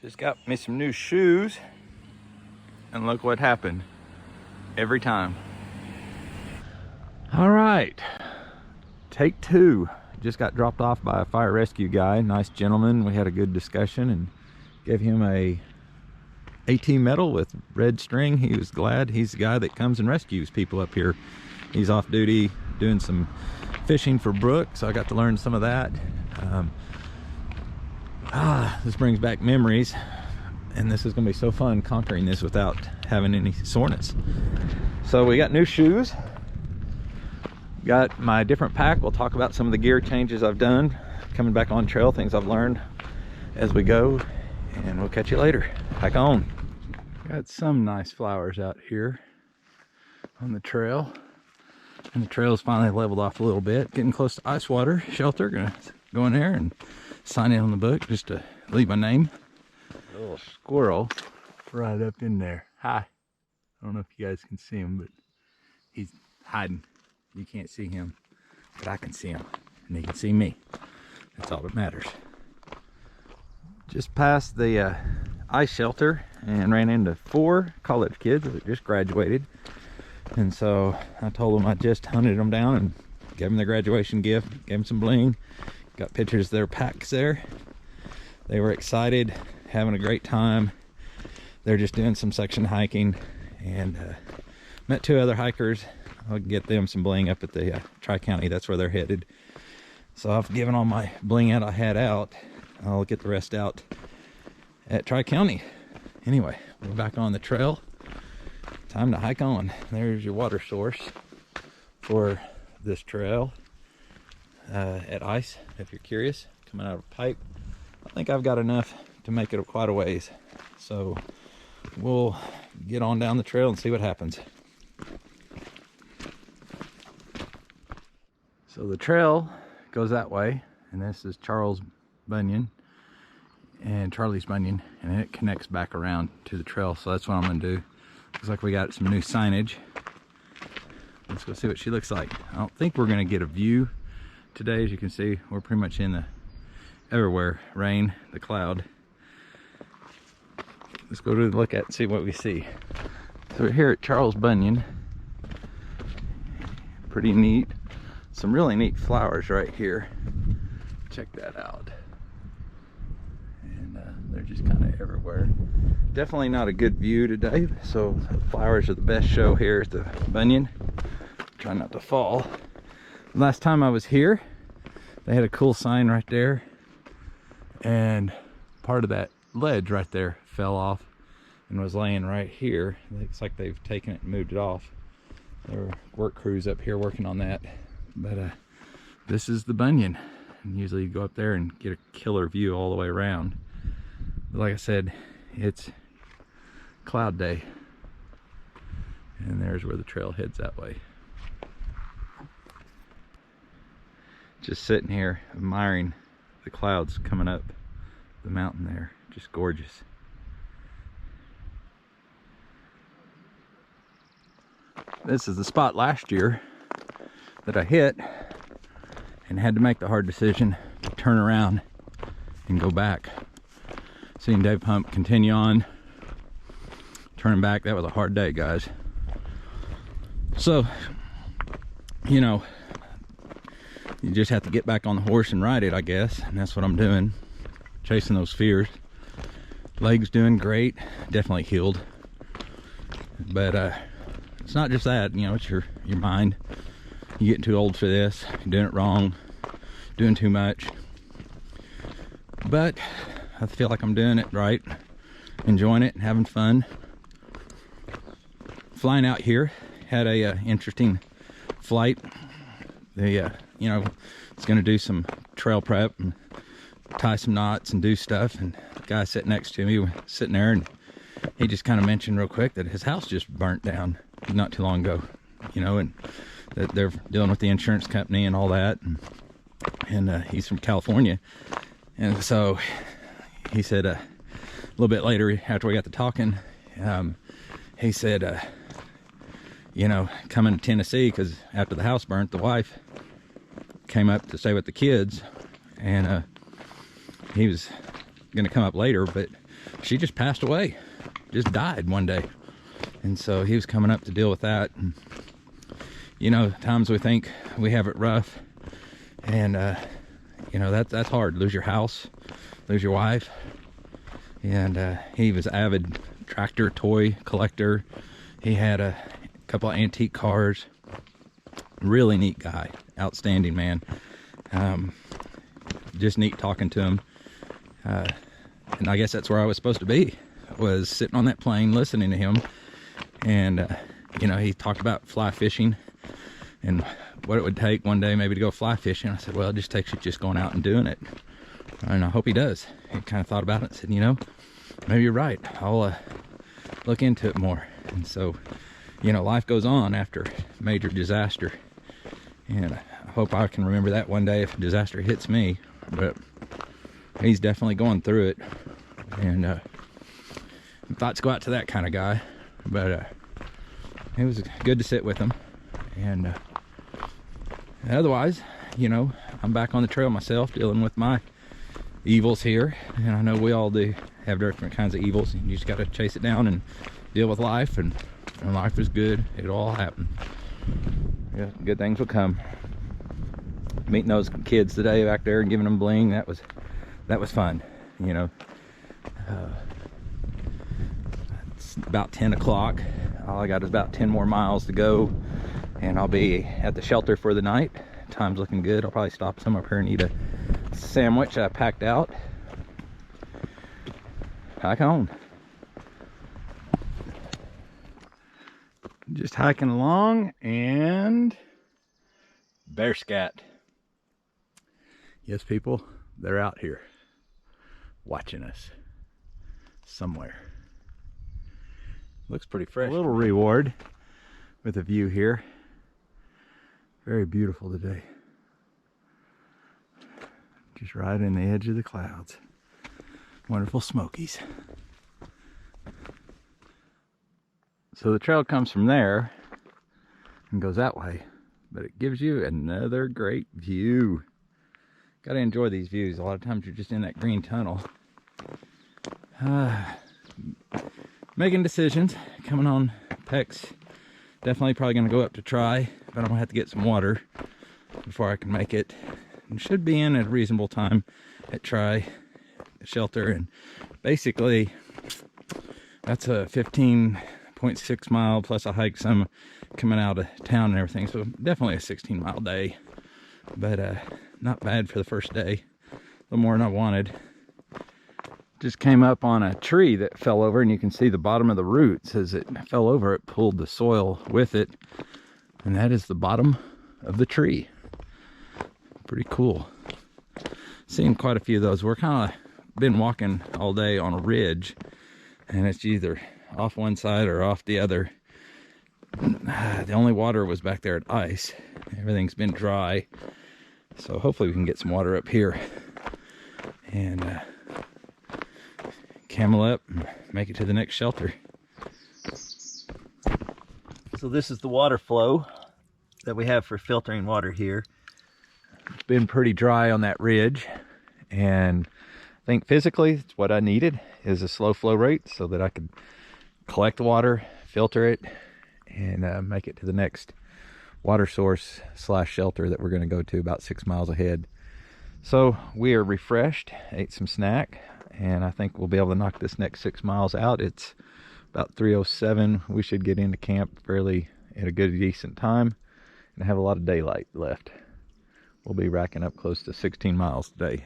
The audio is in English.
Just got me some new shoes, and look what happened every time. All right, take two. Just got dropped off by a fire rescue guy, nice gentleman. We had a good discussion and gave him a AT medal with red string. He was glad. He's the guy that comes and rescues people up here. He's off duty doing some fishing for brook, so I got to learn some of that. This brings back memories, and this is gonna be so fun conquering this without having any soreness. So we got new shoes, got my different pack. We'll talk about some of the gear changes I've done coming back on trail, things I've learned as we go, and we'll catch you later. Back on. Got some nice flowers out here on the trail, and the trail's finally leveled off a little bit, getting close to ice water shelter. Gonna go in there and sign in on the book just to leave my name. A little squirrel right up in there. Hi. I don't know if you guys can see him, but he's hiding. You can't see him, but I can see him, and he can see me. That's all that matters. Just passed the ice shelter and ran into 4 college kids that just graduated. And so I told them I just hunted them down and gave them their graduation gift, gave them some bling. Got pictures of their packs there. They were excited, having a great time. They're just doing some section hiking, and met 2 other hikers. I'll get them some bling up at the Tri-County. That's where they're headed. So I've given all my bling out I had out. I'll get the rest out at Tri-County. Anyway, we're back on the trail. Time to hike on. There's your water source for this trail at ice, if you're curious, coming out of a pipe. I think I've got enough to make it quite a ways. So we'll get on down the trail and see what happens. So the trail goes that way, and this is Charlie's Bunyan, and it connects back around to the trail. So that's what I'm gonna do. Looks like we got some new signage. Let's go see what she looks like. I don't think we're gonna get a view today. As you can see, we're pretty much in the everywhere rain, the cloud. Let's go to look at and see what we see. So we're here at Charles Bunyan. Pretty neat. Some really neat flowers right here. Check that out. And they're just kind of everywhere. Definitely not a good view today, so the flowers are the best show here at the Bunyan. Try not to fall. Last time I was here, they had a cool sign right there, and part of that ledge right there fell off and was laying right here. It looks like they've taken it and moved it off. There were work crews up here working on that. But this is the Bunyan, and usually you go up there and get a killer view all the way around. But like I said, it's cloud day, and there's where the trail heads that way. Just sitting here admiring the clouds coming up the mountain there. Just gorgeous. This is the spot last year that I hit and had to make the hard decision to turn around and go back. Seeing Dave Pump continue on, turning back, that was a hard day, guys. So, you know, you just have to get back on the horse and ride it, I guess, and that's what I'm doing, chasing those fears. Legs doing great, definitely healed, but it's not just that, you know, it's your mind. You're getting too old for this, you're doing it wrong, doing too much. But I feel like I'm doing it right, enjoying it and having fun. Flying out here, had a interesting flight. They you know, it's gonna do some trail prep and tie some knots and do stuff, and the guy sitting next to me was sitting there, and he just kind of mentioned real quick that his house just burnt down not too long ago, you know, and that they're dealing with the insurance company and all that, and he's from California. And so he said a little bit later, after we got to talking, he said you know, coming to Tennessee, because after the house burnt, the wife came up to stay with the kids, and he was gonna come up later, but she just passed away, just died one day. And so he was coming up to deal with that. And, you know, times we think we have it rough, and you know, that's hard. Lose your house, lose your wife. And he was an avid tractor toy collector. He had a couple of antique cars. Really neat guy, outstanding man. Just neat talking to him. And I guess that's where I was supposed to be, was sitting on that plane listening to him. And you know, he talked about fly fishing and what it would take one day maybe to go fly fishing. I said, well, it just takes you just going out and doing it. And I hope he does. He kind of thought about it and said, you know, maybe you're right. I'll look into it more. And so, you know, life goes on after major disaster. And I hope I can remember that one day if a disaster hits me. But he's definitely going through it. And thoughts go out to that kind of guy. But it was good to sit with him. And otherwise, you know, I'm back on the trail myself, dealing with my evils here. And I know we all do have different kinds of evils, and you just got to chase it down and deal with life. And life is good. It'll all happen. Yeah, good things will come. Meeting those kids today back there and giving them bling, that was fun. You know, it's about 10 o'clock. All I got is about 10 more miles to go, and I'll be at the shelter for the night. Time's looking good. I'll probably stop some up here and eat a sandwich I packed out. Hike on. Just hiking along, and bear scat. Yes, people, they're out here watching us somewhere. Looks pretty fresh. A little reward with a view here. Very beautiful today. Just right in the edge of the clouds. Wonderful Smokies. So the trail comes from there and goes that way, but it gives you another great view. Got to enjoy these views. A lot of times you're just in that green tunnel. Making decisions. Coming on Peck's. Definitely probably going to go up to try, but I'm going to have to get some water before I can make it. And should be in at a reasonable time at try shelter. And basically, that's a 15.6 mile plus I hike some coming out of town and everything. So definitely a 16-mile day, but not bad for the first day. A little more than I wanted. Just came up on a tree that fell over, and you can see the bottom of the roots. As it fell over, it pulled the soil with it, and that is the bottom of the tree. Pretty cool. Seen quite a few of those. We're kind of been walking all day on a ridge, and it's either off one side or off the other. The only water was back there at ice. Everything's been dry, so hopefully we can get some water up here and camel up and make it to the next shelter. So this is the water flow that we have for filtering water here. It's been pretty dry on that ridge, and I think physically it's what I needed, is a slow flow rate so that I could collect the water, filter it, and make it to the next water source / shelter that we're going to go to about 6 miles ahead. So we are refreshed, ate some snack, and I think we'll be able to knock this next 6 miles out. It's about 3:07. We should get into camp fairly at a good decent time and have a lot of daylight left. We'll be racking up close to 16 miles today.